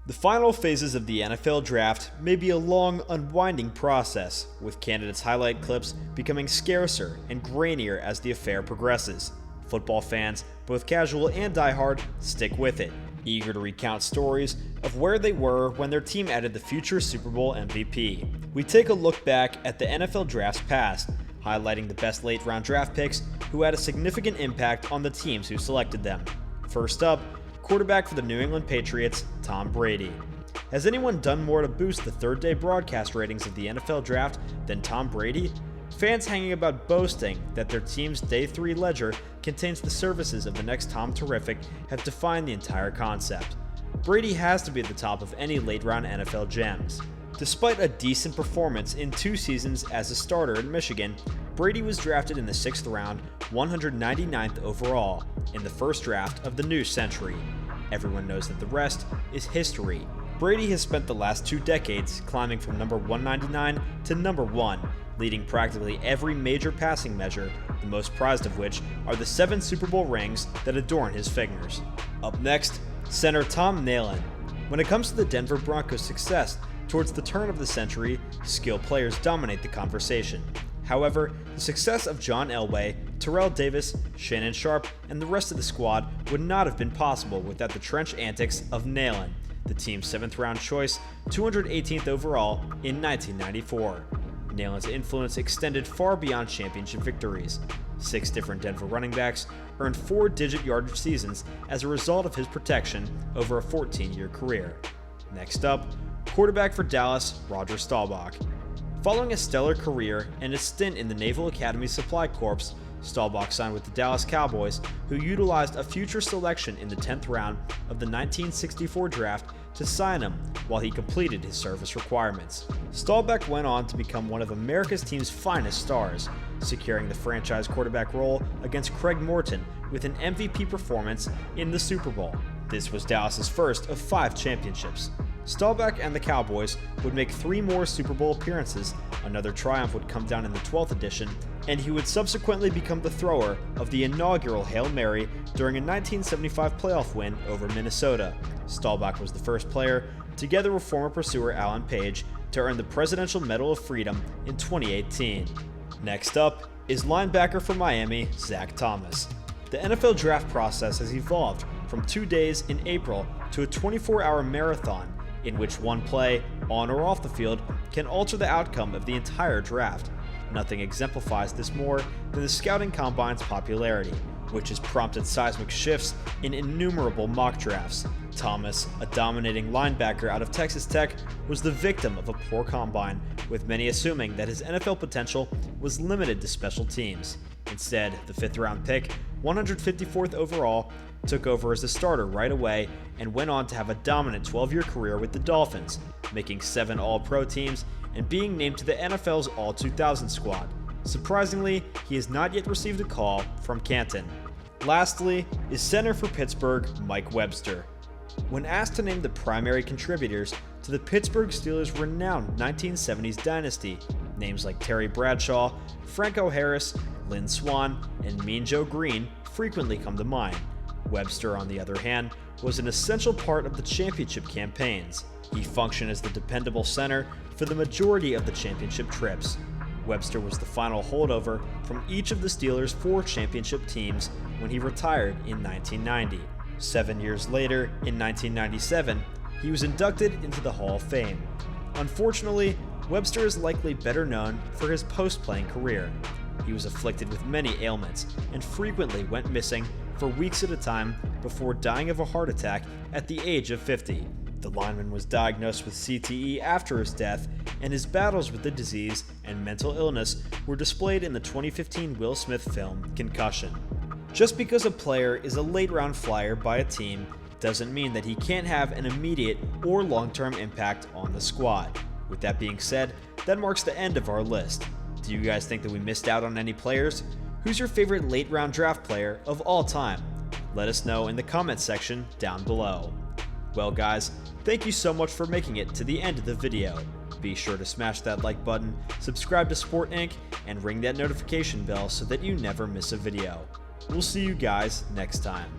The final phases of the NFL Draft may be a long, unwinding process, with candidates' highlight clips becoming scarcer and grainier as the affair progresses. Football fans, both casual and diehard, stick with it, eager to recount stories of where they were when their team added the future Super Bowl MVP. We take a look back at the NFL Draft's past, highlighting the best late-round draft picks who had a significant impact on the teams who selected them. First up, quarterback for the New England Patriots, Tom Brady. Has anyone done more to boost the third-day broadcast ratings of the NFL Draft than Tom Brady? Fans hanging about boasting that their team's Day 3 ledger contains the services of the next Tom Terrific have defined the entire concept. Brady has to be at the top of any late-round NFL gems. Despite a decent performance in 2 seasons as a starter in Michigan, Brady was drafted in the 6th round, 199th overall, in the first draft of the new century. Everyone knows that the rest is history. Brady has spent the last 2 decades climbing from number 199 to number 1, leading practically every major passing measure, the most prized of which are the 7 Super Bowl rings that adorn his fingers. Up next, center Tom Nalen. When it comes to the Denver Broncos' success towards the turn of the century, skilled players dominate the conversation. However, the success of John Elway, Terrell Davis, Shannon Sharpe, and the rest of the squad would not have been possible without the trench antics of Nalen, the team's 7th round choice, 218th overall in 1994. Nalen's influence extended far beyond championship victories. 6 different Denver running backs earned 4-digit yardage seasons as a result of his protection over a 14-year career. Next up, quarterback for Dallas, Roger Staubach. Following a stellar career and a stint in the Naval Academy Supply Corps, Staubach signed with the Dallas Cowboys, who utilized a future selection in the 10th round of the 1964 draft to sign him while he completed his service requirements. Staubach went on to become one of America's team's finest stars, securing the franchise quarterback role against Craig Morton with an MVP performance in the Super Bowl. This was Dallas's first of 5 championships. Staubach and the Cowboys would make 3 more Super Bowl appearances, another triumph would come down in the 12th edition, and he would subsequently become the thrower of the inaugural Hail Mary during a 1975 playoff win over Minnesota. Staubach was the first player, together with former pursuer Alan Page, to earn the Presidential Medal of Freedom in 2018. Next up is linebacker for Miami, Zach Thomas. The NFL draft process has evolved from 2 days in April to a 24-hour marathon in which one play, on or off the field, can alter the outcome of the entire draft. Nothing exemplifies this more than the scouting combine's popularity, which has prompted seismic shifts in innumerable mock drafts. Thomas, a dominating linebacker out of Texas Tech, was the victim of a poor combine, with many assuming that his NFL potential was limited to special teams. Instead, the 5th round pick, 154th overall, took over as a starter right away and went on to have a dominant 12-year career with the Dolphins, making 7 All-Pro teams and being named to the NFL's All-2000 squad. Surprisingly, he has not yet received a call from Canton. Lastly is center for Pittsburgh, Mike Webster. When asked to name the primary contributors to the Pittsburgh Steelers' renowned 1970s dynasty, names like Terry Bradshaw, Franco Harris, Lynn Swann, and Mean Joe Green frequently come to mind. Webster, on the other hand, was an essential part of the championship campaigns. He functioned as the dependable center for the majority of the championship trips. Webster was the final holdover from each of the Steelers' 4 championship teams when he retired in 1990. 7 years later, in 1997, he was inducted into the Hall of Fame. Unfortunately, Webster is likely better known for his post-playing career. He was afflicted with many ailments and frequently went missing for weeks at a time before dying of a heart attack at the age of 50. The lineman was diagnosed with CTE after his death, and his battles with the disease and mental illness were displayed in the 2015 Will Smith film Concussion. Just because a player is a late-round flyer by a team doesn't mean that he can't have an immediate or long-term impact on the squad. With that being said, that marks the end of our list. Do you guys think that we missed out on any players? Who's your favorite late-round draft player of all time? Let us know in the comments section down below. Well guys, thank you so much for making it to the end of the video. Be sure to smash that like button, subscribe to Sport Inc., and ring that notification bell so that you never miss a video. We'll see you guys next time.